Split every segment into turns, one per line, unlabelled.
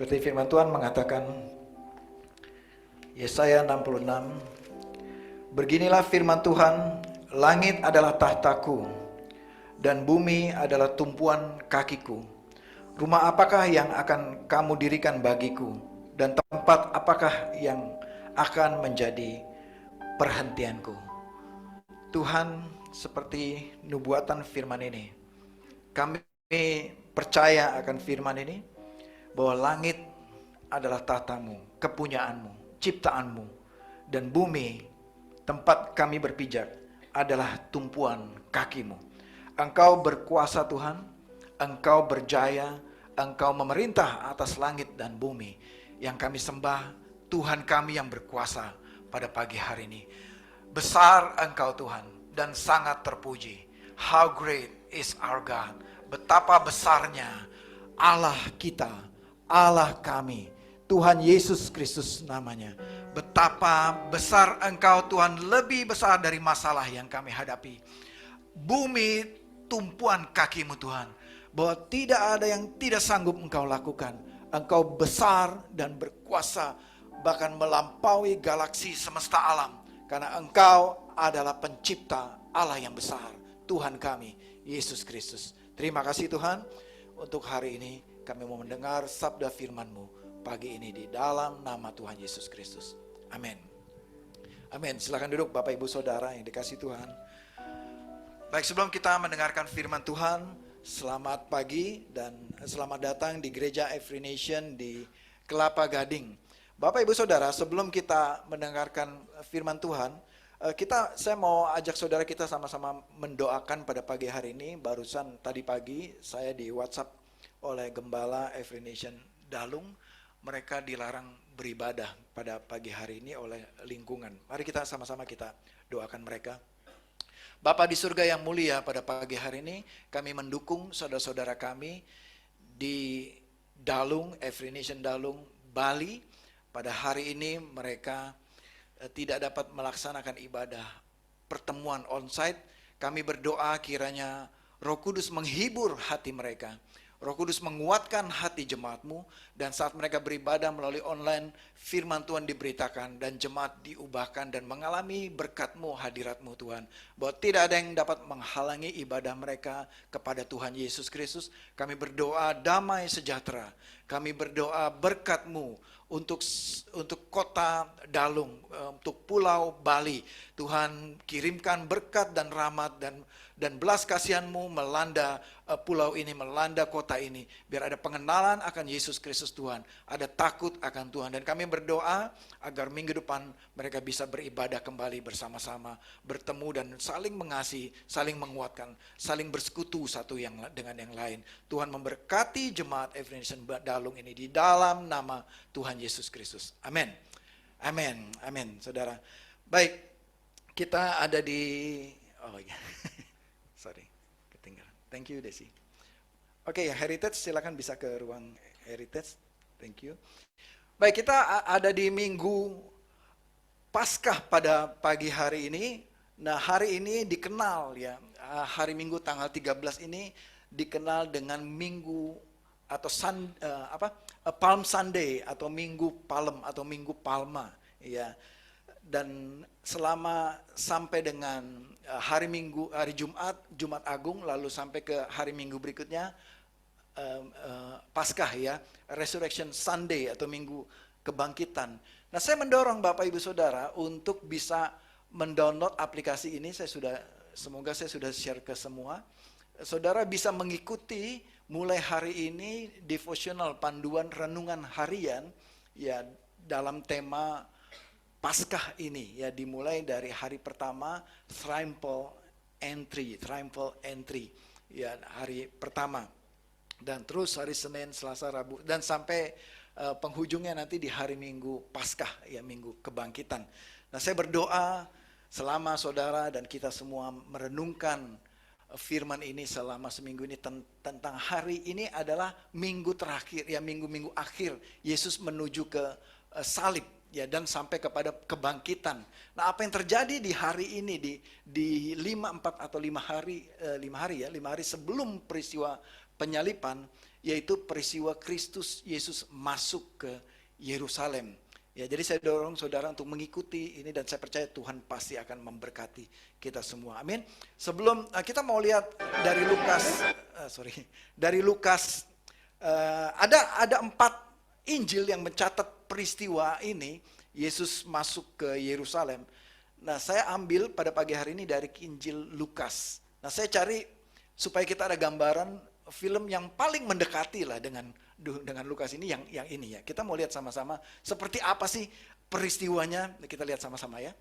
Seperti firman Tuhan mengatakan, Yesaya 66, beginilah firman Tuhan, langit adalah tahtaku, dan bumi adalah tumpuan kakiku. Rumah apakah yang akan kamu dirikan bagiku, dan tempat apakah yang akan menjadi perhentianku. Tuhan, seperti nubuatan firman ini, kami percaya akan firman ini, bahwa langit adalah tahtamu, kepunyaanmu, ciptaanmu, dan bumi, tempat kami berpijak, adalah tumpuan kakimu. Engkau berkuasa Tuhan, Engkau berjaya, Engkau memerintah atas langit dan bumi. Yang kami sembah, Tuhan kami yang berkuasa pada pagi hari ini. Besar Engkau Tuhan, dan sangat terpuji. How great is our God. Betapa besarnya Allah kita, Allah kami, Tuhan Yesus Kristus namanya. Betapa besar Engkau Tuhan, lebih besar dari masalah yang kami hadapi. Bumi tumpuan kakimu Tuhan, bahwa tidak ada yang tidak sanggup Engkau lakukan. Engkau besar dan berkuasa, bahkan melampaui galaksi semesta alam. Karena Engkau adalah pencipta, Allah yang besar, Tuhan kami, Yesus Kristus. Terima kasih Tuhan, untuk hari ini kami mau mendengar sabda firman-Mu pagi ini di dalam nama Tuhan Yesus Kristus. Amin. Amin. Silakan duduk Bapak Ibu Saudara yang dikasihi Tuhan. Baik, sebelum kita mendengarkan firman Tuhan, selamat pagi dan selamat datang di Gereja Every Nation di Kelapa Gading. Bapak Ibu Saudara, sebelum kita mendengarkan firman Tuhan, saya mau ajak saudara kita sama-sama mendoakan pada pagi hari ini. Barusan tadi pagi saya di WhatsApp oleh Gembala Every Nation Dalung, mereka dilarang beribadah pada pagi hari ini oleh lingkungan. Mari kita sama-sama kita doakan mereka. Bapa di surga yang mulia, pada pagi hari ini kami mendukung saudara-saudara kami di Dalung, Every Nation Dalung, Bali. Pada hari ini mereka tidak dapat melaksanakan ibadah pertemuan onsite. Kami berdoa kiranya Roh Kudus menghibur hati mereka. Roh Kudus menguatkan hati jemaat-Mu, dan saat mereka beribadah melalui online, firman Tuhan diberitakan dan jemaat diubahkan dan mengalami berkat-Mu, hadirat-Mu Tuhan. Bahwa tidak ada yang dapat menghalangi ibadah mereka kepada Tuhan Yesus Kristus. Kami berdoa damai sejahtera. Kami berdoa berkat-Mu untuk kota Dalung, untuk pulau Bali. Tuhan kirimkan berkat dan rahmat dan belas kasihan-Mu melanda pulau ini, melanda kota ini. Biar ada pengenalan akan Yesus Kristus Tuhan, ada takut akan Tuhan. Dan kami berdoa agar minggu depan mereka bisa beribadah kembali bersama-sama, bertemu dan saling mengasihi, saling menguatkan, saling bersekutu satu dengan yang lain. Tuhan memberkati jemaat Every Nation Dalung ini di dalam nama Tuhan Yesus Kristus. Amin. Amin. Amin, saudara. Baik, kita ada di... Oh ya, sorry, ketinggalan. Thank you, Desi. Oke, ya, Heritage, silakan bisa ke ruang Heritage. Thank you. Baik, kita ada di Minggu Paskah pada pagi hari ini. Nah, hari ini dikenal ya, hari Minggu tanggal 13 ini dikenal dengan Minggu atau Palm Sunday atau Minggu Palem atau Minggu Palma ya. Dan selama sampai dengan hari Minggu, hari Jumat Agung, lalu sampai ke hari Minggu berikutnya Paskah ya, Resurrection Sunday atau Minggu Kebangkitan. Nah, saya mendorong Bapak Ibu Saudara untuk bisa mendownload aplikasi ini. Semoga saya sudah share ke semua. Saudara bisa mengikuti mulai hari ini devotional, panduan renungan harian ya dalam tema Paskah ini ya, dimulai dari hari pertama triumphal entry ya, hari pertama, dan terus hari Senin, Selasa, Rabu, dan sampai penghujungnya nanti di hari Minggu Paskah ya, Minggu Kebangkitan. Nah, saya berdoa selama saudara dan kita semua merenungkan firman ini selama seminggu ini tentang hari ini adalah minggu terakhir ya, minggu-minggu akhir Yesus menuju ke salib ya, dan sampai kepada kebangkitan. Nah, apa yang terjadi di hari ini di 5 hari sebelum peristiwa penyalipan, yaitu peristiwa Kristus Yesus masuk ke Yerusalem. Ya, jadi saya dorong saudara untuk mengikuti ini dan saya percaya Tuhan pasti akan memberkati kita semua. Amin. Sebelum kita mau lihat dari Lukas, ada 4 Injil yang mencatat peristiwa ini Yesus masuk ke Yerusalem. Nah, saya ambil pada pagi hari ini dari Injil Lukas. Nah, saya cari supaya kita ada gambaran film yang paling mendekati lah dengan Lukas ini yang ini ya. Kita mau lihat sama-sama seperti apa sih peristiwanya. Kita lihat sama-sama ya.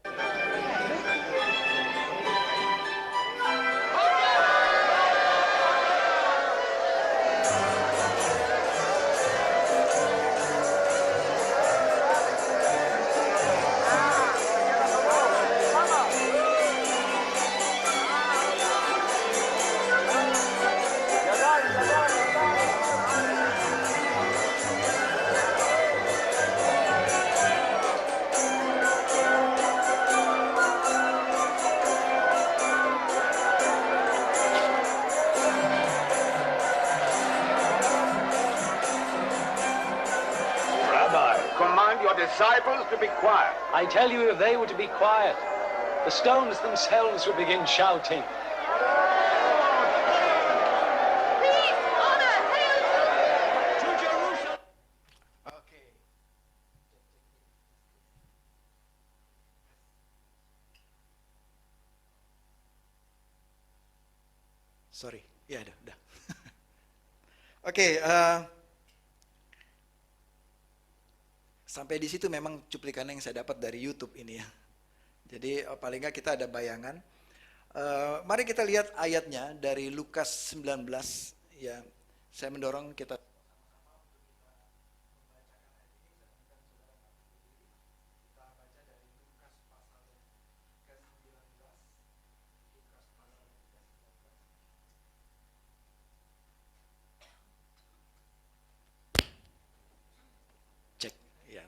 Disciples to be quiet.
I tell you, if they were to be quiet, the stones themselves would begin shouting. To Jerusalem.
Okay. Sorry, ya udah. Oke. Sampai di situ memang cuplikan yang saya dapat dari YouTube ini ya. Jadi paling nggak kita ada bayangan. Mari kita lihat ayatnya dari Lukas 19 ya. Saya mendorong kita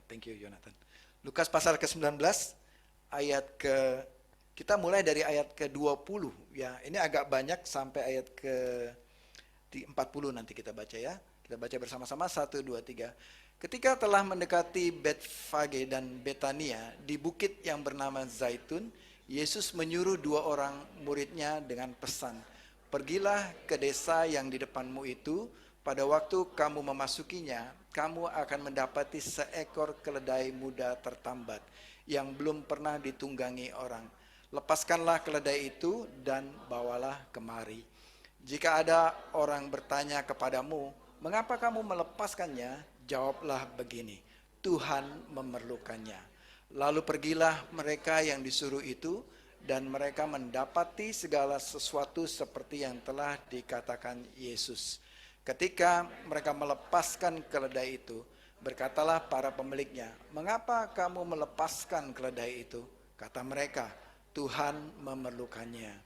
thank you Jonathan. Lukas pasal ke-19 ayat kita mulai dari ayat ke-20 ya. Ini agak banyak sampai ayat ke-40 nanti kita baca ya. Kita baca bersama-sama 1 2 3. Ketika telah mendekati Betfage dan Betania di bukit yang bernama Zaitun, Yesus menyuruh 2 orang muridnya dengan pesan, "Pergilah ke desa yang di depanmu itu. Pada waktu kamu memasukinya, kamu akan mendapati seekor keledai muda tertambat yang belum pernah ditunggangi orang. Lepaskanlah keledai itu dan bawalah kemari. Jika ada orang bertanya kepadamu, mengapa kamu melepaskannya? Jawablah begini, Tuhan memerlukannya." Lalu pergilah mereka yang disuruh itu dan mereka mendapati segala sesuatu seperti yang telah dikatakan Yesus. Ketika mereka melepaskan keledai itu, berkatalah para pemiliknya, "Mengapa kamu melepaskan keledai itu?" Kata mereka, "Tuhan memerlukannya."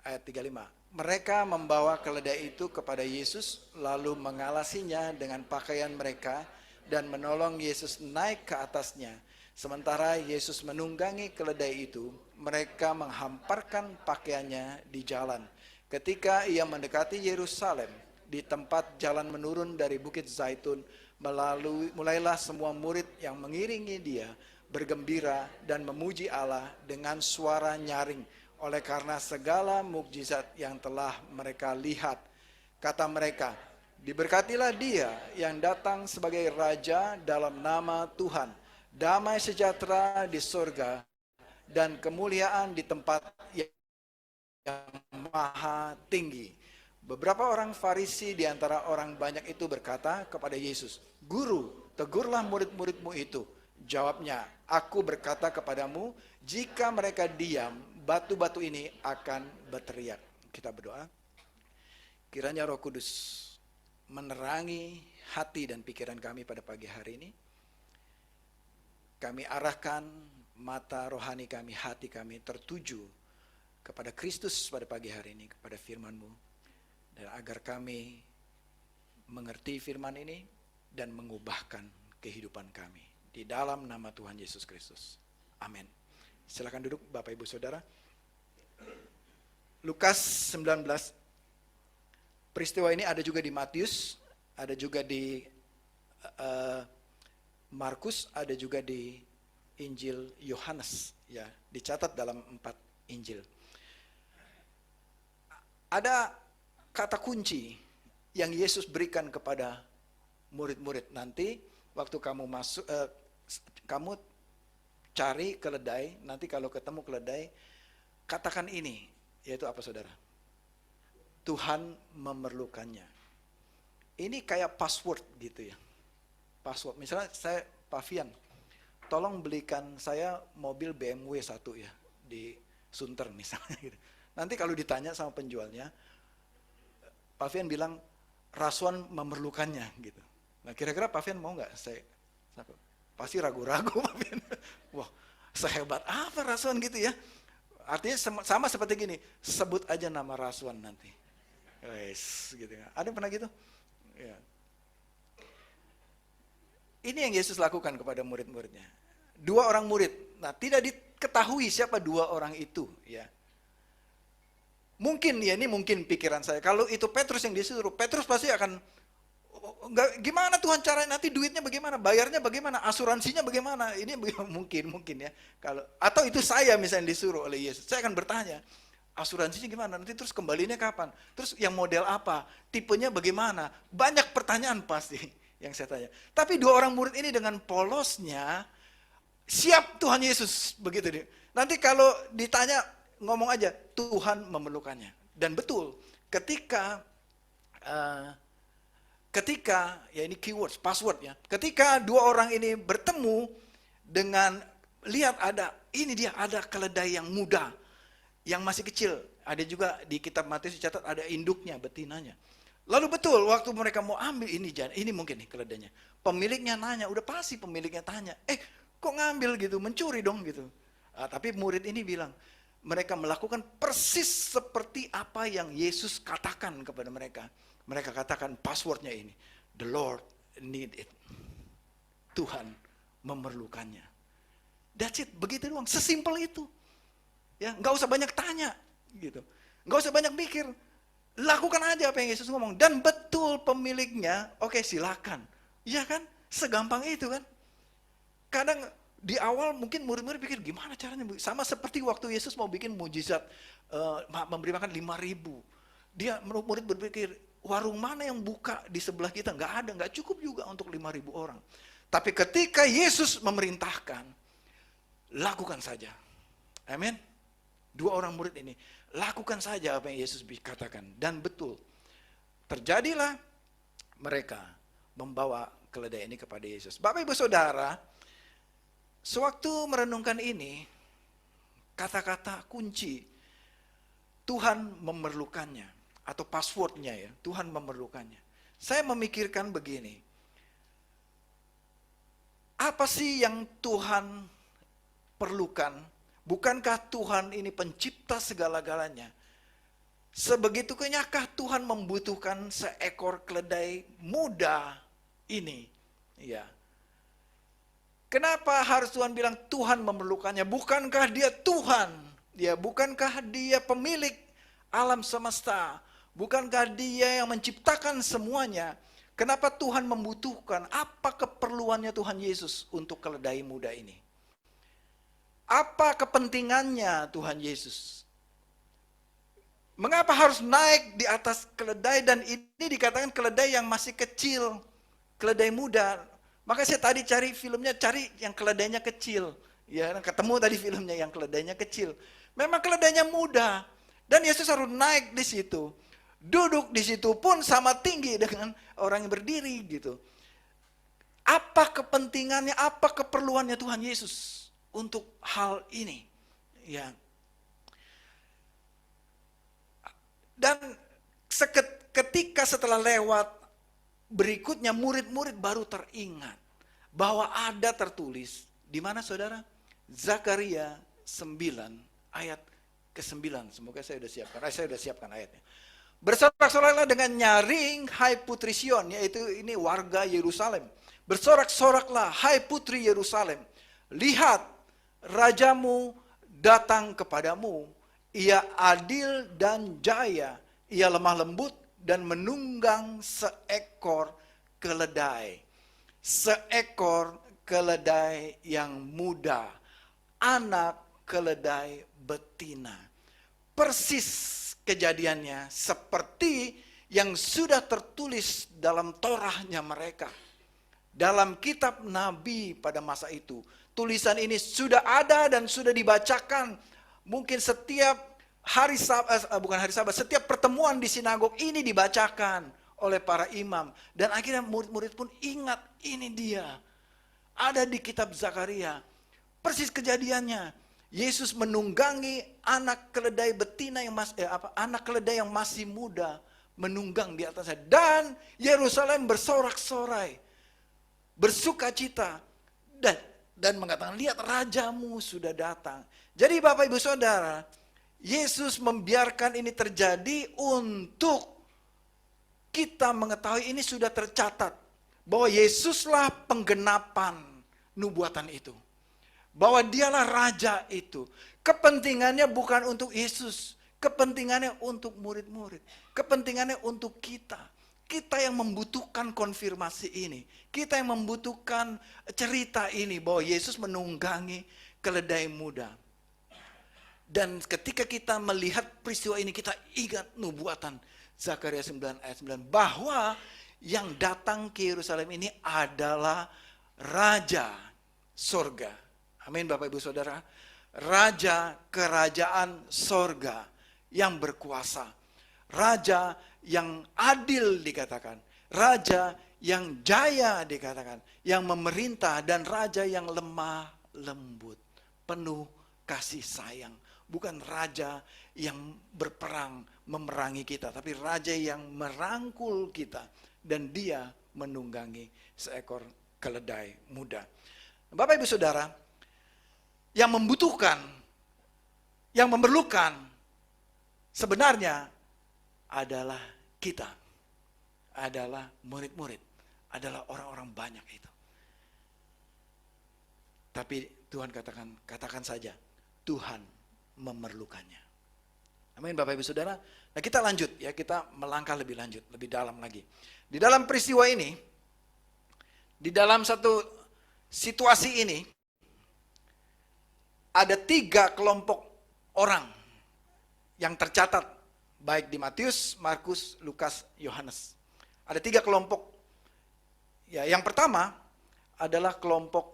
Ayat 35. Mereka membawa keledai itu kepada Yesus, lalu mengalasinya dengan pakaian mereka dan menolong Yesus naik ke atasnya. Sementara Yesus menunggangi keledai itu, mereka menghamparkan pakaiannya di jalan. Ketika ia mendekati Yerusalem, di tempat jalan menurun dari Bukit Zaitun, mulailah semua murid yang mengiringi dia bergembira dan memuji Allah dengan suara nyaring oleh karena segala mukjizat yang telah mereka lihat. Kata mereka, "Diberkatilah dia yang datang sebagai Raja dalam nama Tuhan. Damai sejahtera di surga dan kemuliaan di tempat yang maha tinggi." Beberapa orang Farisi di antara orang banyak itu berkata kepada Yesus, "Guru, tegurlah murid-muridmu itu." Jawabnya, "Aku berkata kepadamu, jika mereka diam, batu-batu ini akan berteriak." Kita berdoa. Kiranya Roh Kudus menerangi hati dan pikiran kami pada pagi hari ini. Kami arahkan mata rohani kami, hati kami tertuju kepada Kristus pada pagi hari ini, kepada firman-Mu. Dan agar kami mengerti firman ini dan mengubahkan kehidupan kami. Di dalam nama Tuhan Yesus Kristus. Amin. Silakan duduk Bapak Ibu Saudara. Lukas 19 Peristiwa ini ada juga di Matius, ada juga di Markus, ada juga di Injil Yohanes, ya, dicatat dalam 4 Injil. Ada kata kunci yang Yesus berikan kepada murid-murid. Nanti waktu kamu masuk, kamu cari keledai, nanti kalau ketemu keledai, katakan ini, yaitu apa saudara? Tuhan memerlukannya. Ini kayak password gitu ya. Password. Misalnya saya, Pak Fian, tolong belikan saya mobil BMW 1 ya, di Sunter misalnya gitu. Nanti kalau ditanya sama penjualnya, Pak Fian bilang, Raswan memerlukannya gitu. Nah kira-kira Pak Fian mau nggak? Saya pasti ragu-ragu Pak Fian. Wah, sehebat apa Raswan gitu ya. Artinya sama seperti gini, sebut aja nama Raswan nanti. Wes, gitu ya. Ada yang pernah gitu? Ya. Ini yang Yesus lakukan kepada murid-muridnya. 2 orang murid. Nah, tidak diketahui siapa 2 orang itu, ya. Mungkin ya, ini mungkin pikiran saya. Kalau itu Petrus yang disuruh, Petrus pasti akan gimana Tuhan caranya, nanti duitnya bagaimana, bayarnya bagaimana, asuransinya bagaimana. Ini mungkin ya. Kalau atau itu saya misalnya disuruh oleh Yesus, saya akan bertanya, asuransinya gimana, nanti terus kembalinya kapan, terus yang model apa, tipenya bagaimana, banyak pertanyaan pasti yang saya tanya. Tapi 2 orang murid ini dengan polosnya siap Tuhan Yesus begitu dia. Nanti kalau ditanya ngomong aja Tuhan memerlukannya. Dan betul, ketika ya ini keywords, password ya. Ketika 2 orang ini bertemu dengan lihat ada keledai yang muda, yang masih kecil. Ada juga di kitab Matius dicatat ada induknya, betinanya. Lalu betul waktu mereka mau ambil ini mungkin nih keledainya. Pemiliknya nanya, udah pasti pemiliknya tanya, kok ngambil gitu, mencuri dong gitu. Tapi murid ini bilang, mereka melakukan persis seperti apa yang Yesus katakan kepada mereka. Mereka katakan passwordnya ini, the Lord need it. Tuhan memerlukannya. That's it, begitu doang, sesimpel itu. Ya, nggak usah banyak tanya, gitu. Nggak usah banyak mikir. Lakukan aja apa yang Yesus ngomong. Dan betul pemiliknya, oke silakan. Iya kan? Segampang itu kan? Kadang di awal mungkin murid-murid pikir gimana caranya, sama seperti waktu Yesus mau bikin mujizat memberi makan 5.000. Dia murid berpikir warung mana yang buka di sebelah kita, nggak ada, nggak cukup juga untuk 5.000 orang. Tapi ketika Yesus memerintahkan, lakukan saja. Amin. 2 orang murid ini lakukan saja apa yang Yesus katakan, dan betul terjadilah mereka membawa keledai ini kepada Yesus. Bapak Ibu Saudara, sewaktu merenungkan ini, kata-kata kunci Tuhan memerlukannya, atau passwordnya ya, Tuhan memerlukannya. Saya memikirkan begini, apa sih yang Tuhan perlukan? Bukankah Tuhan ini pencipta segala-galanya? Sebegitu kenyakah Tuhan membutuhkan seekor keledai muda ini? Ya. Kenapa harus Tuhan bilang Tuhan memerlukannya? Bukankah dia Tuhan? Ya, bukankah dia pemilik alam semesta? Bukankah dia yang menciptakan semuanya? Kenapa Tuhan membutuhkan? Apa keperluannya Tuhan Yesus untuk keledai muda ini? Apa kepentingannya Tuhan Yesus? Mengapa harus naik di atas keledai, dan ini dikatakan keledai yang masih kecil, keledai muda. Maka saya tadi cari filmnya, cari yang keledainya kecil. Ya, ketemu tadi filmnya yang keledainya kecil. Memang keledainya muda, dan Yesus harus naik di situ. Duduk di situ pun sama tinggi dengan orang yang berdiri gitu. Apa kepentingannya, apa keperluannya Tuhan Yesus untuk hal ini, ya. Dan ketika setelah lewat berikutnya, murid-murid baru teringat bahwa ada tertulis di mana saudara? Zakaria 9 ayat ke-9. Semoga saya sudah siapkan ayatnya. Bersorak-soraklah dengan nyaring, hai putri Sion, yaitu ini warga Yerusalem. Bersorak-soraklah, hai putri Yerusalem. Lihat, rajamu datang kepadamu, ia adil dan jaya, ia lemah lembut dan menunggang seekor keledai. Seekor keledai yang muda, anak keledai betina. Persis kejadiannya seperti yang sudah tertulis dalam Torahnya mereka. Dalam kitab Nabi pada masa itu, tulisan ini sudah ada dan sudah dibacakan. Mungkin setiap hari Sabat, bukan hari Sabat, setiap pertemuan di sinagog ini dibacakan oleh para imam. Dan akhirnya murid-murid pun ingat, ini dia. Ada di kitab Zakaria. Persis kejadiannya. Yesus menunggangi anak keledai betina yang anak keledai yang masih muda, menunggang di atasnya. Dan Yerusalem bersorak-sorai, bersuka cita, dan mengatakan, lihat rajamu sudah datang. Jadi Bapak Ibu Saudara, Yesus membiarkan ini terjadi untuk kita mengetahui ini sudah tercatat. Bahwa Yesuslah penggenapan nubuatan itu. Bahwa dialah raja itu. Kepentingannya bukan untuk Yesus. Kepentingannya untuk murid-murid. Kepentingannya untuk kita. Kita yang membutuhkan konfirmasi ini. Kita yang membutuhkan cerita ini. Bahwa Yesus menunggangi keledai muda. Dan ketika kita melihat peristiwa ini, kita ingat nubuatan Zakaria 9 ayat 9. Bahwa yang datang ke Yerusalem ini adalah Raja Sorga. Amin Bapak Ibu Saudara. Raja kerajaan sorga yang berkuasa. Raja yang adil dikatakan. Raja yang jaya dikatakan. Yang memerintah dan raja yang lemah lembut. Penuh kasih sayang. Bukan raja yang berperang memerangi kita. Tapi raja yang merangkul kita. Dan dia menunggangi seekor keledai muda. Bapak Ibu Saudara, yang membutuhkan, yang memerlukan sebenarnya adalah kita. Adalah murid-murid. Adalah orang-orang banyak itu. Tapi Tuhan katakan saja, Tuhan memerlukannya. Amin Bapak Ibu Saudara. Nah kita lanjut ya, kita melangkah lebih lanjut, lebih dalam lagi. Di dalam peristiwa ini, di dalam satu situasi ini, ada 3 kelompok orang yang tercatat baik di Matius, Markus, Lukas, Yohanes. Ada 3 kelompok. Ya, yang pertama adalah kelompok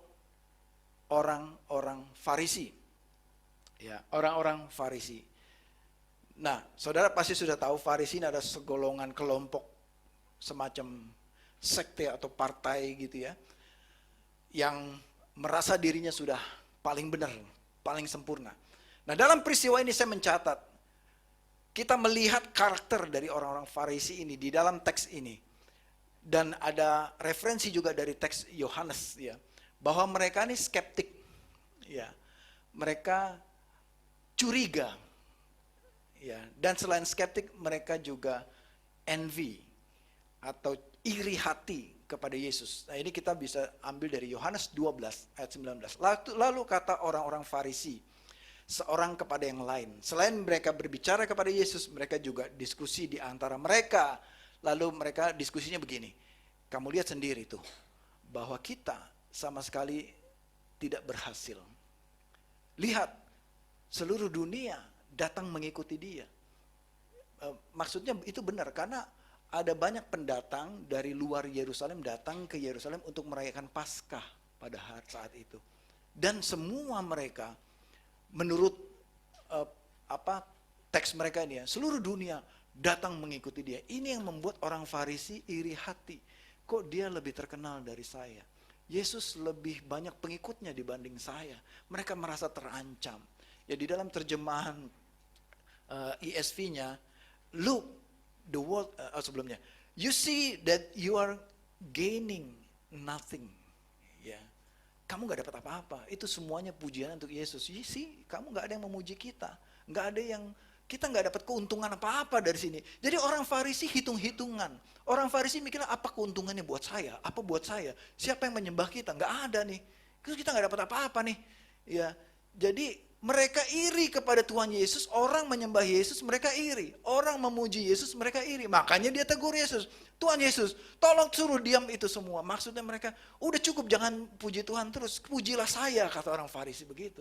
orang-orang Farisi. Ya, orang-orang Farisi. Nah, saudara pasti sudah tahu Farisi ini ada segolongan kelompok semacam sekte atau partai gitu ya. Yang merasa dirinya sudah paling benar, paling sempurna. Nah dalam peristiwa ini saya mencatat, kita melihat karakter dari orang-orang Farisi ini di dalam teks ini. Dan ada referensi juga dari teks Yohanes ya, bahwa mereka ini skeptik. Ya, mereka curiga. Ya, dan selain skeptik mereka juga envy atau iri hati kepada Yesus. Nah ini kita bisa ambil dari Yohanes 12 ayat 19. Lalu kata orang-orang Farisi, seorang kepada yang lain. Selain mereka berbicara kepada Yesus, mereka juga diskusi di antara mereka. Lalu mereka diskusinya begini, kamu lihat sendiri tuh, bahwa kita sama sekali tidak berhasil. Lihat, seluruh dunia datang mengikuti dia. Maksudnya itu benar, karena ada banyak pendatang dari luar Yerusalem datang ke Yerusalem untuk merayakan Paskah pada saat itu. Dan semua mereka menurut teks mereka ini ya, seluruh dunia datang mengikuti dia. Ini yang membuat orang Farisi iri hati. Kok dia lebih terkenal dari saya? Yesus lebih banyak pengikutnya dibanding saya. Mereka merasa terancam. Ya di dalam terjemahan ESV-nya, look the world sebelumnya. You see that you are gaining nothing. Ya. Kamu gak dapat apa-apa. Itu semuanya pujian untuk Yesus. You see, kamu gak ada yang memuji kita. Gak ada yang, kita gak dapat keuntungan apa-apa dari sini. Jadi orang Farisi hitung-hitungan. Orang Farisi mikirnya apa keuntungannya buat saya? Apa buat saya? Siapa yang menyembah kita? Gak ada nih. Terus kita gak dapat apa-apa nih. Ya, jadi Mereka iri kepada Tuhan Yesus, orang menyembah Yesus, mereka iri. Orang memuji Yesus, mereka iri. Makanya dia tegur Yesus. Tuhan Yesus, tolong suruh diam itu semua. Maksudnya mereka, udah cukup jangan puji Tuhan terus. Pujilah saya, kata orang Farisi begitu.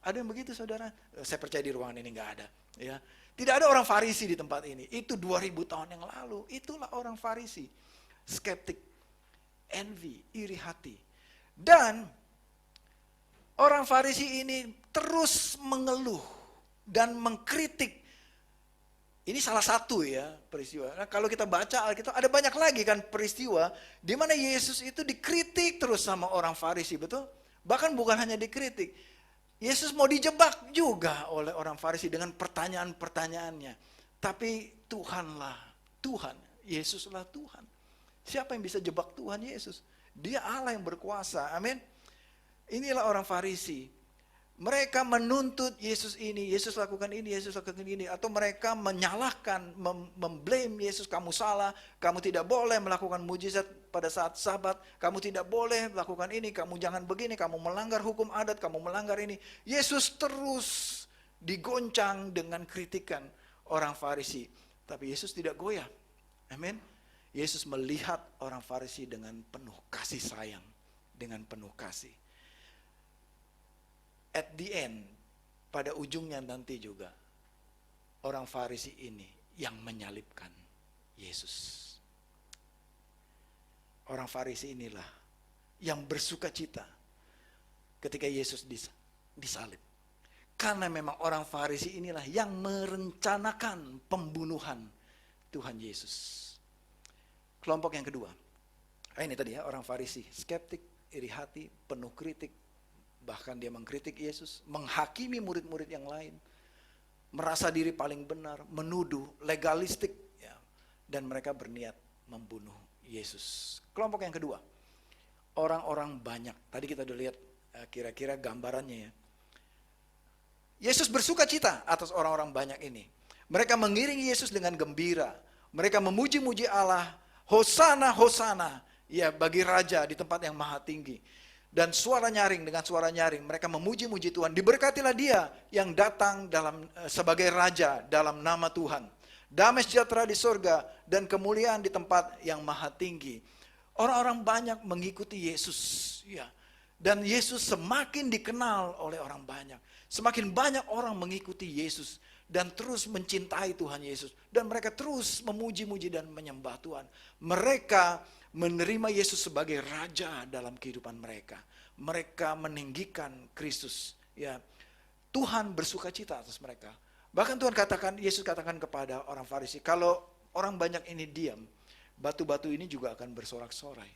Ada yang begitu saudara? Saya percaya di ruangan ini nggak ada. Ya. Tidak ada orang Farisi di tempat ini. Itu 2000 tahun yang lalu. Itulah orang Farisi. Skeptik, envy, iri hati. Dan orang Farisi ini terus mengeluh dan mengkritik. Ini salah satu ya peristiwa. Nah, kalau kita baca Alkitab ada banyak lagi kan peristiwa di mana Yesus itu dikritik terus sama orang Farisi, betul? Bahkan bukan hanya dikritik. Yesus mau dijebak juga oleh orang Farisi dengan pertanyaan-pertanyaannya. Tapi Tuhanlah Tuhan, Yesuslah Tuhan. Siapa yang bisa jebak Tuhan Yesus? Dia Allah yang berkuasa. Amin. Inilah orang Farisi. Mereka menuntut Yesus ini, Yesus lakukan ini, Yesus lakukan ini. Atau mereka menyalahkan, memblame Yesus, kamu salah, kamu tidak boleh melakukan mujizat pada saat Sabat, kamu tidak boleh melakukan ini, kamu jangan begini, kamu melanggar hukum adat, kamu melanggar ini. Yesus terus digoncang dengan kritikan orang Farisi. Tapi Yesus tidak goyah. Amin. Yesus melihat orang Farisi dengan penuh kasih sayang, dengan penuh kasih. At the end, pada ujungnya nanti juga, orang Farisi ini yang menyalibkan Yesus. Orang Farisi inilah yang bersuka cita ketika Yesus disalib. Karena memang orang Farisi inilah yang merencanakan pembunuhan Tuhan Yesus. Kelompok yang kedua. Ini tadi ya, orang Farisi, skeptik, iri hati, penuh kritik. Bahkan dia mengkritik Yesus, menghakimi murid-murid yang lain, merasa diri paling benar, menuduh, legalistik, ya, dan mereka berniat membunuh Yesus. Kelompok yang kedua, orang-orang banyak. Tadi kita udah lihat kira-kira gambarannya ya. Yesus bersuka cita atas orang-orang banyak ini. Mereka mengiringi Yesus dengan gembira. Mereka memuji-muji Allah, Hosana, Hosana, ya bagi Raja di tempat yang maha tinggi. Dan dengan suara nyaring mereka memuji-muji Tuhan. Diberkatilah dia yang datang sebagai raja dalam nama Tuhan. Damai sejahtera di surga dan kemuliaan di tempat yang maha tinggi. Orang-orang banyak mengikuti Yesus, ya. Dan Yesus semakin dikenal oleh orang banyak. Semakin banyak orang mengikuti Yesus dan terus mencintai Tuhan Yesus. Dan mereka terus memuji-muji dan menyembah Tuhan. Mereka menerima Yesus sebagai raja dalam kehidupan mereka. Mereka meninggikan Kristus. Ya, Tuhan bersuka cita atas mereka. Bahkan Yesus katakan kepada orang Farisi, kalau orang banyak ini diam, batu-batu ini juga akan bersorak-sorai.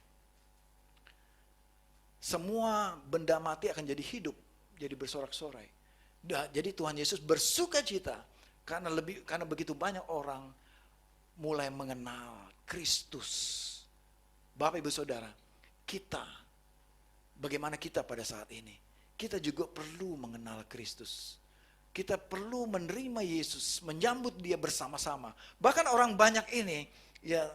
Semua benda mati akan jadi hidup, jadi bersorak-sorai. Jadi Tuhan Yesus bersuka cita karena begitu banyak orang mulai mengenal Kristus. Bapak Ibu Saudara, bagaimana kita pada saat ini? Kita juga perlu mengenal Kristus. Kita perlu menerima Yesus, menyambut dia bersama-sama. Bahkan orang banyak ini, ya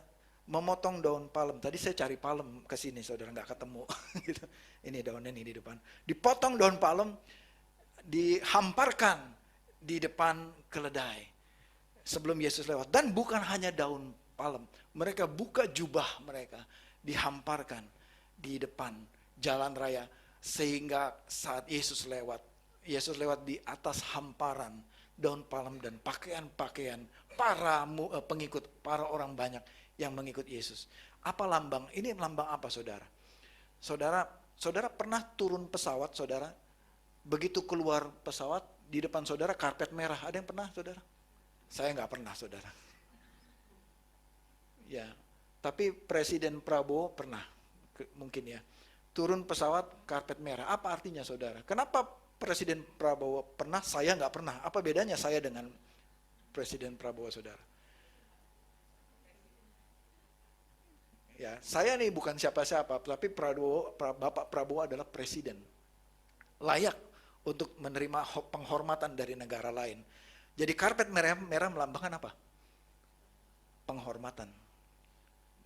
memotong daun palem. Tadi saya cari palem ke sini, saudara, nggak ketemu. Gitu. Ini daunnya nih di depan. Dipotong daun palem, dihamparkan di depan keledai sebelum Yesus lewat. Dan bukan hanya daun palem, mereka buka jubah mereka, dihamparkan di depan jalan raya sehingga saat Yesus lewat di atas hamparan daun palem dan pakaian-pakaian para pengikut, para orang banyak yang mengikut Yesus. Apa lambang? Ini lambang apa, saudara? Saudara pernah turun pesawat, saudara? Begitu keluar pesawat, di depan saudara karpet merah. Ada yang pernah, saudara? Saya nggak pernah, saudara. Ya, tapi Presiden Prabowo pernah, mungkin ya. Turun pesawat karpet merah. Apa artinya, saudara? Kenapa Presiden Prabowo pernah, saya nggak pernah? Apa bedanya saya dengan Presiden Prabowo, saudara? Ya, saya nih bukan siapa-siapa, tapi Bapak Prabowo adalah presiden. Layak untuk menerima penghormatan dari negara lain. Jadi karpet merah melambangkan apa? Penghormatan.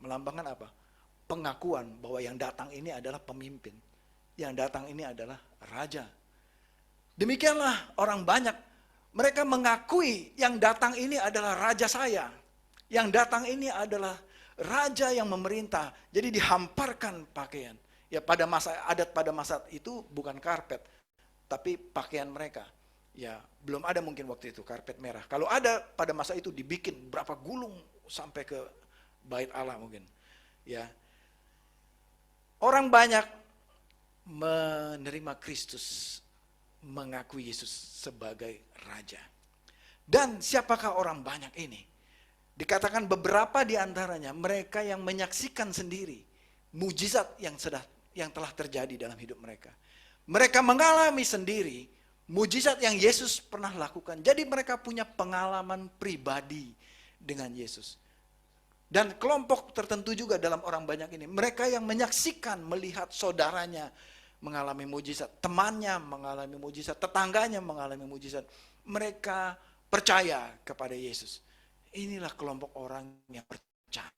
Melambangkan apa? Pengakuan bahwa yang datang ini adalah pemimpin. Yang datang ini adalah raja. Demikianlah orang banyak. Mereka mengakui yang datang ini adalah raja saya. Yang datang ini adalah raja yang memerintah. Jadi dihamparkan pakaian. Ya pada masa adat pada masa itu bukan karpet, tapi pakaian mereka. Ya belum ada mungkin waktu itu karpet merah. Kalau ada pada masa itu dibikin berapa gulung sampai ke bait Allah mungkin. Ya. Orang banyak menerima Kristus, mengakui Yesus sebagai raja. Dan siapakah orang banyak ini? Dikatakan beberapa di antaranya mereka yang menyaksikan sendiri mujizat yang telah terjadi dalam hidup mereka. Mereka mengalami sendiri mujizat yang Yesus pernah lakukan. Jadi mereka punya pengalaman pribadi dengan Yesus. Dan kelompok tertentu juga dalam orang banyak ini. Mereka yang menyaksikan, melihat saudaranya mengalami mujizat. Temannya mengalami mujizat. Tetangganya mengalami mujizat. Mereka percaya kepada Yesus. Inilah kelompok orang yang percaya,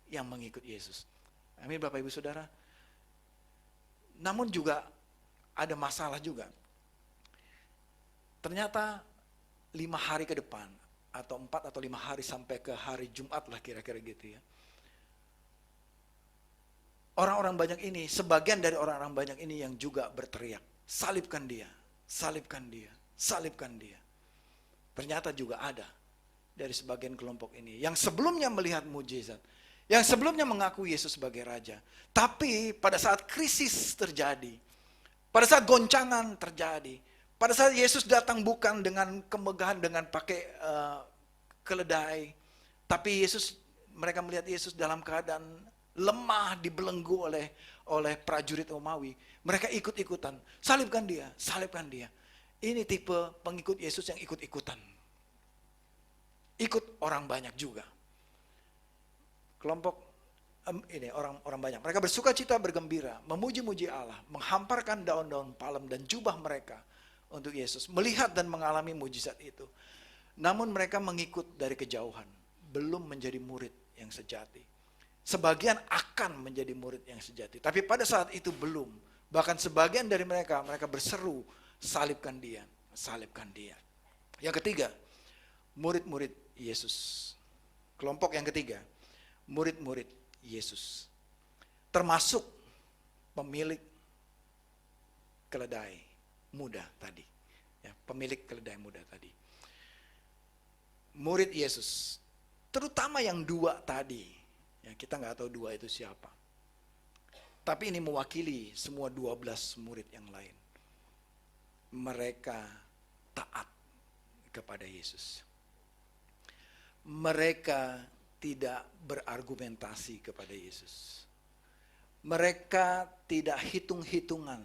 yang mengikut Yesus. Amin Bapak Ibu Saudara. Namun juga ada masalah juga. Ternyata 5 hari ke depan, atau 4 atau 5 hari sampai ke hari Jumat lah kira-kira gitu ya. Orang-orang banyak ini, sebagian dari orang-orang banyak ini yang juga berteriak, salibkan dia, salibkan dia, salibkan dia. Ternyata juga ada dari sebagian kelompok ini yang sebelumnya melihat mujizat, yang sebelumnya mengaku Yesus sebagai raja. Tapi pada saat krisis terjadi, pada saat goncangan terjadi, pada saat Yesus datang bukan dengan kemegahan, dengan pakai keledai, tapi mereka melihat Yesus dalam keadaan lemah, dibelenggu oleh prajurit Romawi. Mereka ikut-ikutan, salibkan dia, salibkan dia. Ini tipe pengikut Yesus yang ikut-ikutan. Ikut orang banyak juga. Kelompok ini orang banyak. Mereka bersuka cita, bergembira, memuji-muji Allah, menghamparkan daun-daun palem dan jubah mereka untuk Yesus, melihat dan mengalami mujizat itu. Namun mereka mengikut dari kejauhan, belum menjadi murid yang sejati. Sebagian akan menjadi murid yang sejati, tapi pada saat itu belum. Bahkan sebagian dari mereka berseru, salibkan dia, salibkan dia. Yang ketiga, murid-murid Yesus. Kelompok yang ketiga, murid-murid Yesus. Termasuk pemilik keledai muda tadi. Ya, pemilik keledai muda tadi. Murid Yesus. Terutama yang 2 tadi. Ya, kita nggak tahu 2 itu siapa. Tapi ini mewakili semua 12 murid yang lain. Mereka taat kepada Yesus. Mereka tidak berargumentasi kepada Yesus. Mereka tidak hitung-hitungan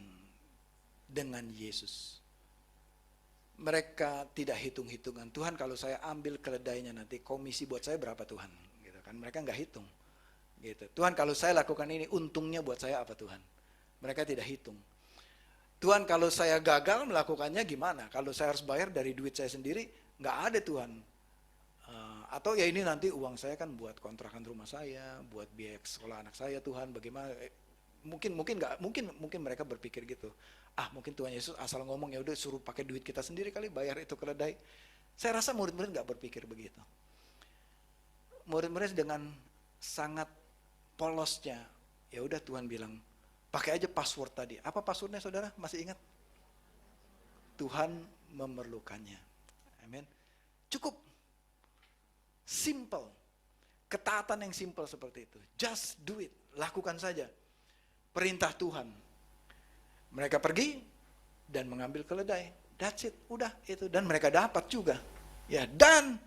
dengan Yesus. Mereka tidak hitung-hitungan. Tuhan, kalau saya ambil keledainya nanti komisi buat saya berapa Tuhan? Gitu kan? Mereka nggak hitung. Gitu. Tuhan, kalau saya lakukan ini untungnya buat saya apa Tuhan? Mereka tidak hitung. Tuhan, kalau saya gagal melakukannya gimana? Kalau saya harus bayar dari duit saya sendiri, nggak ada Tuhan. Atau ya ini nanti uang saya kan buat kontrakan rumah saya, buat biaya sekolah anak saya Tuhan, bagaimana? Mungkin mereka berpikir gitu. Mungkin Tuhan Yesus asal ngomong ya udah suruh pakai duit kita sendiri kali bayar itu keledai. Saya rasa murid-murid nggak berpikir begitu. Murid-murid dengan sangat polosnya, ya udah Tuhan bilang pakai aja password tadi. Apa passwordnya saudara? Masih ingat? Tuhan memerlukannya. Amin. Cukup. Simple. Ketaatan yang simple seperti itu. Just do it. Lakukan saja. Perintah Tuhan. Mereka pergi dan mengambil keledai. That's it. Udah itu. Dan mereka dapat juga. Ya, dan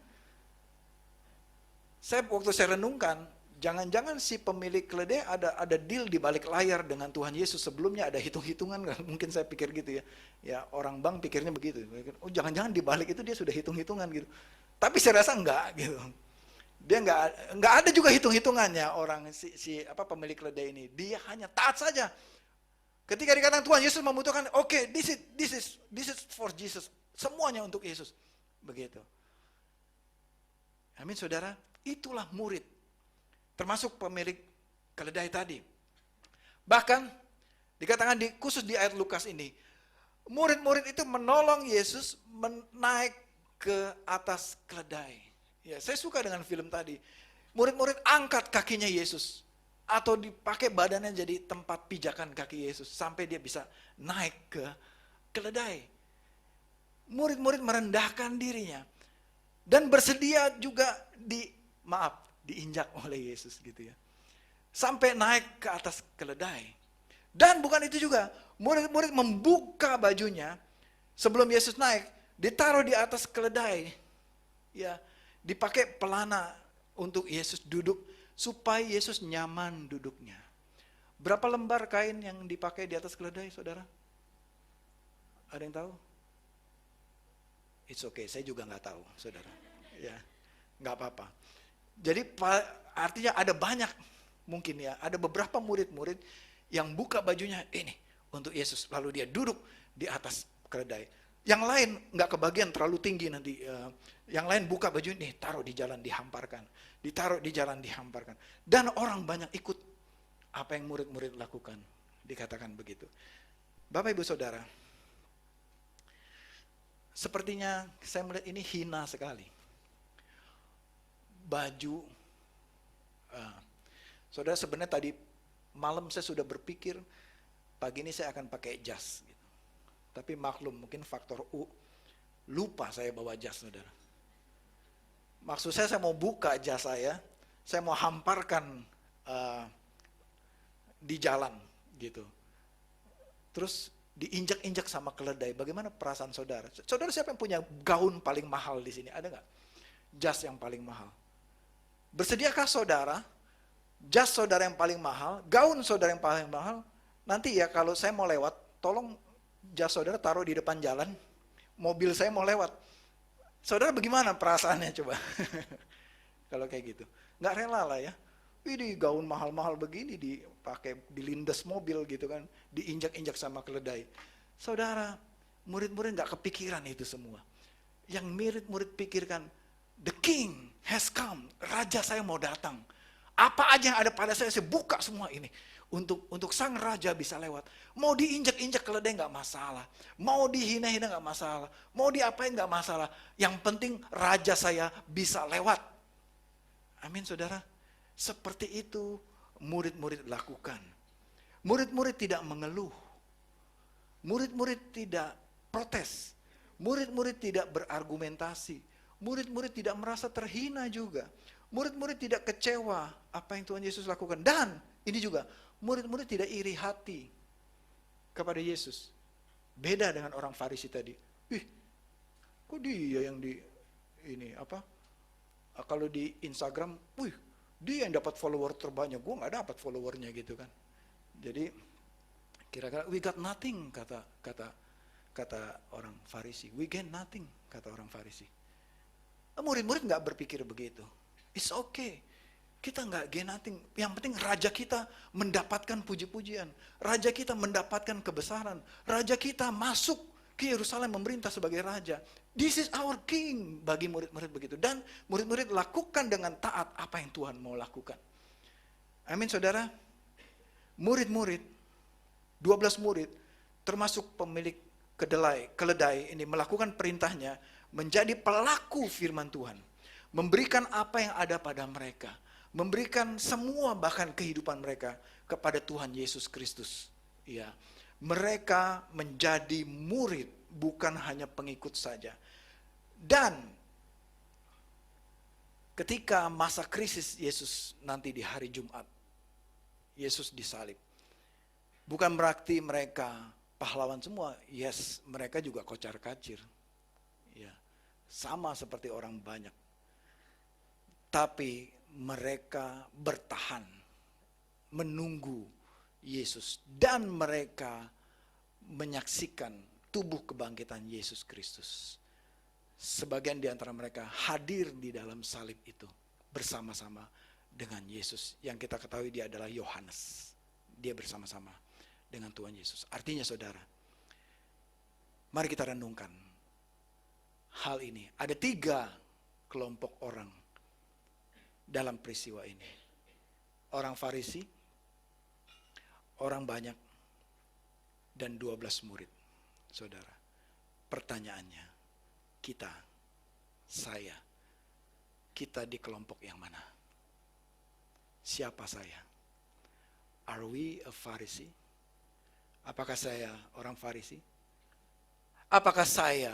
waktu saya renungkan, jangan-jangan si pemilik keledai ada deal di balik layar dengan Tuhan Yesus sebelumnya, ada hitung-hitungan. Mungkin saya pikir gitu ya. Ya, orang bank pikirnya begitu. Oh, jangan-jangan di balik itu dia sudah hitung-hitungan gitu. Tapi saya rasa enggak gitu. Dia enggak ada juga hitung-hitungannya orang pemilik keledai ini. Dia hanya taat saja. Ketika dikatakan Tuhan Yesus membutuhkan, oke, this is for Jesus. Semuanya untuk Yesus. Begitu. Amin saudara. Itulah murid. Termasuk pemilik keledai tadi. Bahkan dikatakan khusus di ayat Lukas ini, Murid-murid itu menolong Yesus naik ke atas keledai. Ya, saya suka dengan film tadi. Murid-murid angkat kakinya Yesus. Atau dipakai badannya jadi tempat pijakan kaki Yesus. Sampai dia bisa naik ke keledai. Murid-murid merendahkan dirinya. Dan bersedia juga diinjak oleh Yesus gitu ya. Sampai naik ke atas keledai. Dan bukan itu juga, murid-murid membuka bajunya sebelum Yesus naik, ditaruh di atas keledai. Ya, dipakai pelana untuk Yesus duduk supaya Yesus nyaman duduknya. Berapa lembar kain yang dipakai di atas keledai, Saudara? Ada yang tahu? It's okay, saya juga nggak tahu, Saudara. Ya, nggak apa-apa. Jadi artinya ada banyak mungkin ya, ada beberapa murid-murid yang buka bajunya ini untuk Yesus, lalu dia duduk di atas keledai. Yang lain nggak kebagian, terlalu tinggi nanti. Yang lain buka baju ini, taruh di jalan dihamparkan, ditaruh di jalan dihamparkan. Dan orang banyak ikut apa yang murid-murid lakukan, dikatakan begitu. Bapak Ibu Saudara, sepertinya saya melihat ini hina sekali. Baju, Saudara, sebenarnya tadi malam saya sudah berpikir pagi ini saya akan pakai jas. Gitu. Tapi maklum mungkin faktor lupa saya bawa jas, Saudara. Maksud saya mau buka jas saya mau hamparkan di jalan gitu. Terus diinjak-injak sama keledai. Bagaimana perasaan Saudara? Saudara siapa yang punya gaun paling mahal di sini? Ada nggak? Jas yang paling mahal. Bersediakah Saudara? Jas Saudara yang paling mahal, gaun Saudara yang paling mahal. Nanti ya kalau saya mau lewat, tolong jas Saudara taruh di depan jalan. Mobil saya mau lewat. Saudara bagaimana perasaannya coba? Kalau kayak gitu. Nggak rela lah ya. Ini gaun mahal-mahal begini dipakai, dilindas mobil gitu kan. Diinjak-injak sama keledai. Saudara, murid-murid nggak kepikiran itu semua. Yang murid-murid pikirkan, the king has come. Raja saya mau datang. Apa aja yang ada pada saya buka semua ini. Untuk sang raja bisa lewat. Mau diinjak-injak keledai nggak masalah. Mau dihina-hina nggak masalah. Mau diapain nggak masalah. Yang penting raja saya bisa lewat. Amin, Saudara. Seperti itu murid-murid lakukan. Murid-murid tidak mengeluh. Murid-murid tidak protes. Murid-murid tidak berargumentasi. Murid-murid tidak merasa terhina juga. Murid-murid tidak kecewa apa yang Tuhan Yesus lakukan. Dan ini juga, murid-murid tidak iri hati kepada Yesus. Beda dengan orang Farisi tadi. Kok dia yang kalau di Instagram, dia yang dapat follower terbanyak, gue gak dapat followernya gitu kan. Jadi kira-kira we got nothing kata orang Farisi. We gain nothing kata orang Farisi. Murid-murid gak berpikir begitu. It's okay. Kita nggak gain nothing. Yang penting raja kita mendapatkan puji-pujian. Raja kita mendapatkan kebesaran. Raja kita masuk ke Yerusalem memerintah sebagai raja. This is our king. Bagi murid-murid begitu. Dan murid-murid lakukan dengan taat apa yang Tuhan mau lakukan. Amin, Saudara. Murid-murid, 12 murid, termasuk pemilik keledai ini melakukan perintahnya menjadi pelaku firman Tuhan. Memberikan apa yang ada pada mereka. Memberikan semua bahkan kehidupan mereka kepada Tuhan Yesus Kristus. Ya, mereka menjadi murid, bukan hanya pengikut saja. Dan ketika masa krisis Yesus nanti di hari Jumat, Yesus disalib. Bukan berarti mereka pahlawan semua. Yes, mereka juga kocar-kacir. Ya, sama seperti orang banyak. Tapi mereka bertahan, menunggu Yesus. Dan mereka menyaksikan tubuh kebangkitan Yesus Kristus. Sebagian di antara mereka hadir di dalam salib itu. Bersama-sama dengan Yesus. Yang kita ketahui dia adalah Yohanes. Dia bersama-sama dengan Tuhan Yesus. Artinya Saudara, mari kita renungkan hal ini. Ada 3 kelompok orang dalam peristiwa ini. Orang Farisi, orang banyak, dan 12 murid. saudara. Pertanyaannya, kita di kelompok yang mana? Siapa saya? Are we a Pharisee? Apakah saya orang Farisi? Apakah saya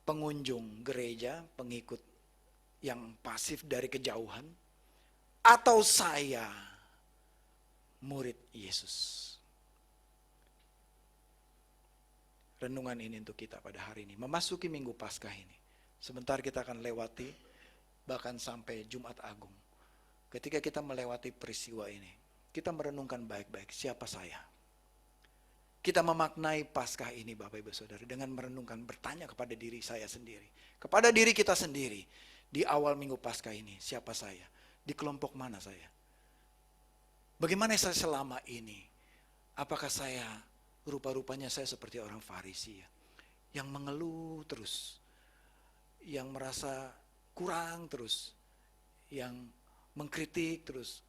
pengunjung gereja, pengikut yang pasif dari kejauhan? Atau saya murid Yesus? Renungan ini untuk kita pada hari ini. Memasuki Minggu Paskah ini. Sebentar kita akan lewati, bahkan sampai Jumat Agung. Ketika kita melewati peristiwa ini, kita merenungkan baik-baik siapa saya. Kita memaknai Paskah ini Bapak Ibu Saudara dengan merenungkan, bertanya kepada diri saya sendiri. Kepada diri kita sendiri. Di awal Minggu Paskah ini, siapa saya? Di kelompok mana saya? Bagaimana saya selama ini? Apakah saya, rupa-rupanya saya seperti orang Farisi ya, yang mengeluh terus, yang merasa kurang terus, yang mengkritik terus,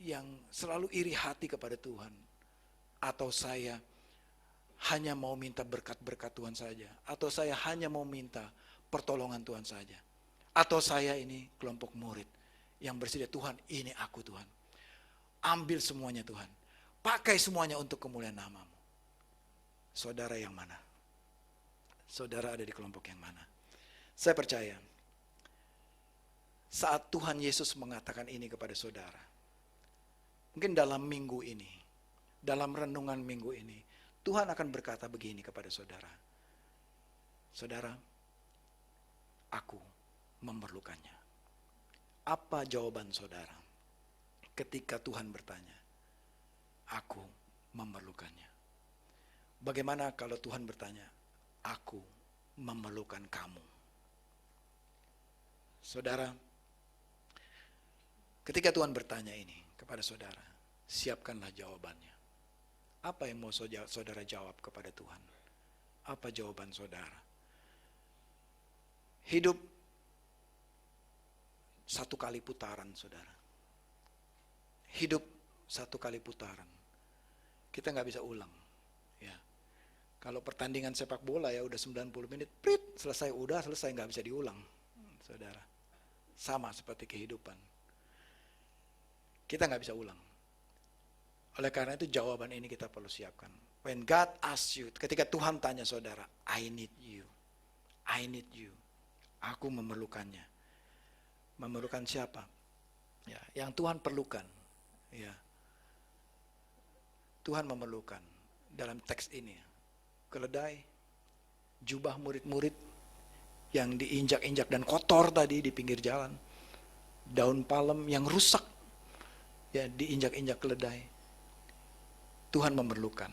yang selalu iri hati kepada Tuhan. Atau saya hanya mau minta berkat-berkat Tuhan saja. Atau saya hanya mau minta pertolongan Tuhan saja. Atau saya ini kelompok murid yang bersedia, Tuhan ini aku Tuhan. Ambil semuanya Tuhan. Pakai semuanya untuk kemuliaan nama-Mu. Saudara yang mana? Saudara ada di kelompok yang mana? Saya percaya saat Tuhan Yesus mengatakan ini kepada saudara, mungkin dalam minggu ini, dalam renungan minggu ini, Tuhan akan berkata begini kepada saudara. Saudara, aku memerlukannya. Apa jawaban saudara ketika Tuhan bertanya, aku memerlukannya? Bagaimana kalau Tuhan bertanya, aku memerlukan kamu? Saudara, ketika Tuhan bertanya ini kepada saudara, siapkanlah jawabannya. Apa yang mau saudara jawab kepada Tuhan? Apa jawaban saudara? Hidup satu kali putaran, saudara. Hidup satu kali putaran. Kita nggak bisa ulang. Ya. Kalau pertandingan sepak bola ya udah 90 menit, selesai, nggak bisa diulang, saudara. Sama seperti kehidupan. Kita nggak bisa ulang. Oleh karena itu jawaban ini kita perlu siapkan. When God asks you, ketika Tuhan tanya saudara, I need you. I need you. Aku memerlukannya. Memerlukan siapa? Ya, yang Tuhan perlukan. Ya. Tuhan memerlukan dalam teks ini keledai, jubah murid-murid yang diinjak-injak dan kotor tadi di pinggir jalan, daun palem yang rusak, ya diinjak-injak keledai. Tuhan memerlukan.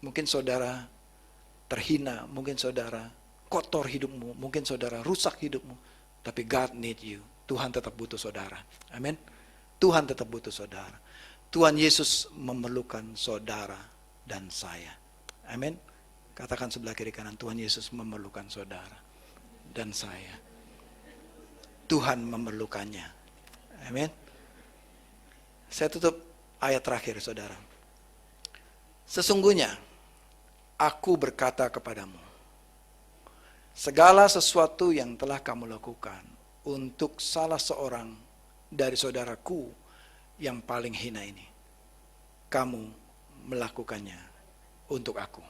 Mungkin saudara terhina, mungkin saudara kotor hidupmu, mungkin saudara rusak hidupmu, tapi God need you. Tuhan tetap butuh saudara. Amin. Tuhan tetap butuh saudara. Tuhan Yesus memerlukan saudara dan saya. Amin. Katakan sebelah kiri kanan, Tuhan Yesus memerlukan saudara dan saya. Tuhan memerlukannya. Amin. Saya tutup ayat terakhir saudara. Sesungguhnya aku berkata kepadamu, segala sesuatu yang telah kamu lakukan untuk salah seorang dari saudaraku yang paling hina ini, kamu melakukannya untuk aku.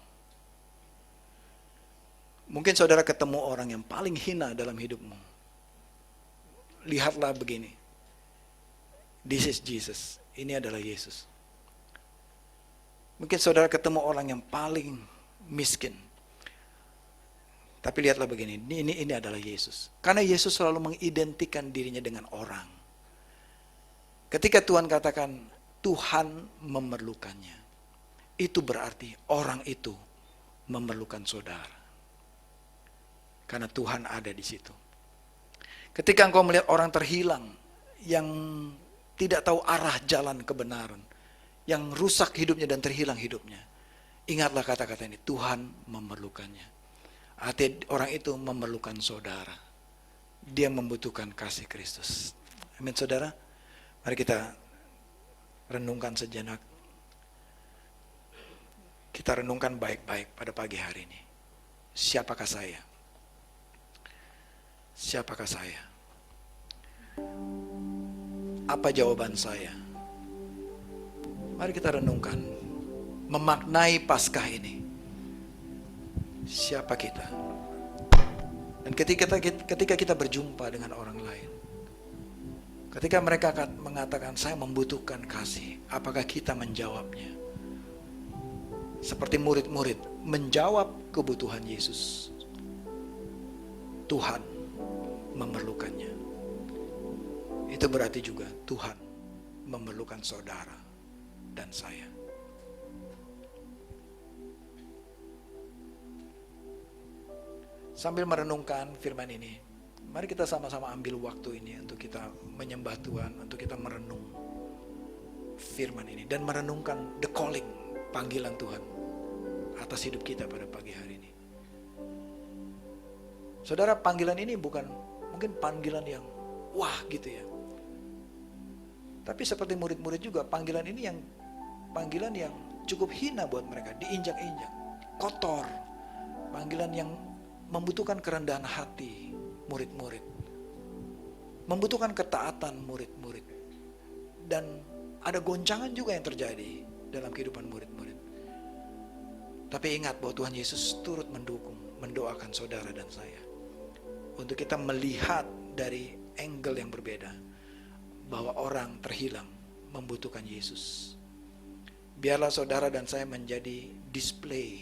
Mungkin saudara ketemu orang yang paling hina dalam hidupmu. Lihatlah begini. This is Jesus. Ini adalah Yesus. Mungkin saudara ketemu orang yang paling miskin. Tapi lihatlah begini, ini adalah Yesus. Karena Yesus selalu mengidentikan dirinya dengan orang. Ketika Tuhan katakan, Tuhan memerlukannya. Itu berarti orang itu memerlukan saudara. Karena Tuhan ada di situ. Ketika engkau melihat orang terhilang, yang tidak tahu arah jalan kebenaran, yang rusak hidupnya dan terhilang hidupnya, ingatlah kata-kata ini, Tuhan memerlukannya. Artinya orang itu memerlukan saudara. Dia membutuhkan kasih Kristus. Amin saudara. Mari kita renungkan sejenak. kita renungkan baik-baik pada pagi hari ini. Siapakah saya? Siapakah saya? Apa jawaban saya? Mari kita renungkan, memaknai Paskah ini. Siapa kita? Dan ketika kita berjumpa dengan orang lain, ketika mereka mengatakan saya membutuhkan kasih, apakah kita menjawabnya? Seperti murid-murid menjawab kebutuhan Yesus. Tuhan memerlukannya. Itu berarti juga Tuhan memerlukan saudara dan saya. Sambil merenungkan firman ini, mari kita sama-sama ambil waktu ini untuk kita menyembah Tuhan, untuk kita merenung firman ini dan merenungkan the calling, panggilan Tuhan atas hidup kita pada pagi hari ini. Saudara, panggilan ini bukan mungkin panggilan yang wah gitu ya. Tapi seperti murid-murid juga, panggilan ini panggilan yang cukup hina buat mereka, diinjak-injak, kotor. Panggilan yang membutuhkan kerendahan hati murid-murid. Membutuhkan ketaatan murid-murid. Dan ada goncangan juga yang terjadi dalam kehidupan murid-murid. Tapi ingat bahwa Tuhan Yesus turut mendukung, mendoakan saudara dan saya. Untuk kita melihat dari angle yang berbeda, bahwa orang terhilang membutuhkan Yesus. Biarlah saudara dan saya menjadi display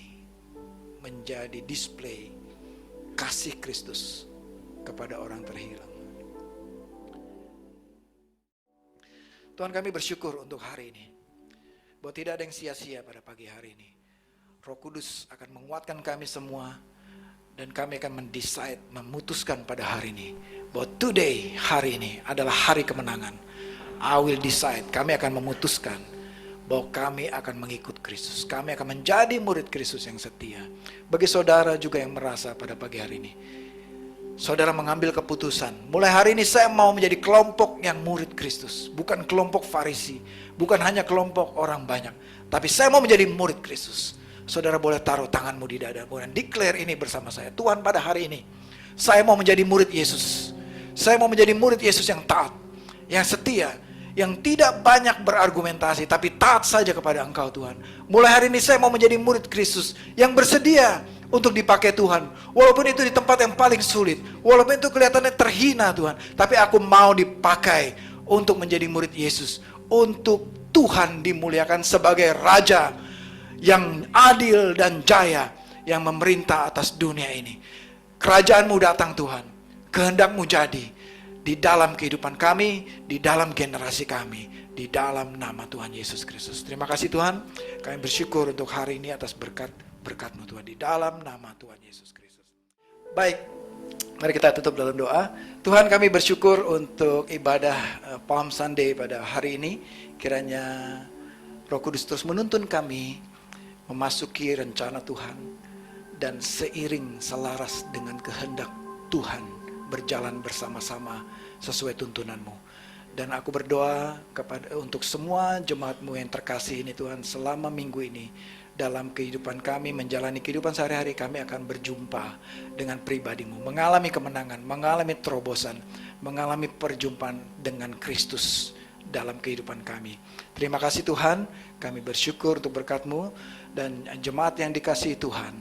kasih Kristus kepada orang terhilang. Tuhan, kami bersyukur untuk hari ini, bahwa tidak ada yang sia-sia pada pagi hari ini. Roh Kudus akan menguatkan kami semua, dan kami akan memutuskan pada hari ini, bahwa today, hari ini adalah hari kemenangan. I will decide, kami akan memutuskan bahwa kami akan mengikut Kristus. Kami akan menjadi murid Kristus yang setia. Bagi saudara juga yang merasa pada pagi hari ini, saudara mengambil keputusan, mulai hari ini saya mau menjadi kelompok yang murid Kristus. Bukan kelompok Farisi, bukan hanya kelompok orang banyak, tapi saya mau menjadi murid Kristus. Saudara boleh taruh tanganmu di dadamu dan declare ini bersama saya. Tuhan, pada hari ini saya mau menjadi murid Yesus. Saya mau menjadi murid Yesus yang taat, yang setia, yang tidak banyak berargumentasi, tapi taat saja kepada Engkau Tuhan. Mulai hari ini saya mau menjadi murid Kristus yang bersedia untuk dipakai Tuhan. Walaupun itu di tempat yang paling sulit, walaupun itu kelihatannya terhina Tuhan, tapi aku mau dipakai untuk menjadi murid Yesus. Untuk Tuhan dimuliakan sebagai Raja yang adil dan jaya, yang memerintah atas dunia ini. Kerajaan-Mu datang Tuhan, kehendak-Mu jadi di dalam kehidupan kami, di dalam generasi kami, di dalam nama Tuhan Yesus Kristus. Terima kasih Tuhan, kami bersyukur untuk hari ini atas berkat-Mu Tuhan, di dalam nama Tuhan Yesus Kristus. Baik, mari kita tutup dalam doa. Tuhan, kami bersyukur untuk ibadah Palm Sunday pada hari ini. Kiranya Roh Kudus terus menuntun kami memasuki rencana Tuhan, dan seiring selaras dengan kehendak Tuhan, berjalan bersama-sama sesuai tuntunan-Mu. Dan aku berdoa untuk semua jemaat-Mu yang terkasih ini Tuhan, selama minggu ini dalam kehidupan kami, menjalani kehidupan sehari-hari, kami akan berjumpa dengan pribadi-Mu, mengalami kemenangan, mengalami terobosan, mengalami perjumpaan dengan Kristus dalam kehidupan kami. Terima kasih Tuhan, kami bersyukur untuk berkat-Mu, dan jemaat yang dikasihi Tuhan,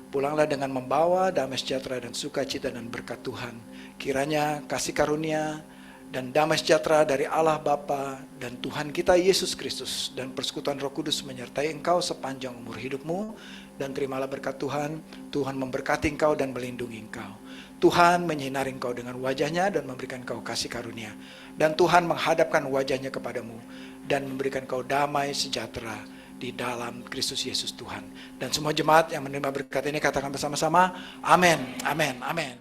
pulanglah dengan membawa damai sejahtera dan sukacita dan berkat Tuhan. Kiranya kasih karunia dan damai sejahtera dari Allah Bapa dan Tuhan kita Yesus Kristus dan persekutuan Roh Kudus menyertai engkau sepanjang umur hidupmu. Dan terimalah berkat Tuhan. Tuhan memberkati engkau dan melindungi engkau. Tuhan menyinari engkau dengan wajahnya dan memberikan engkau kasih karunia. Dan Tuhan menghadapkan wajahnya kepadamu dan memberikan engkau damai sejahtera di dalam Kristus Yesus Tuhan. Dan semua jemaat yang menerima berkat ini katakan bersama-sama, amin, amin, amin.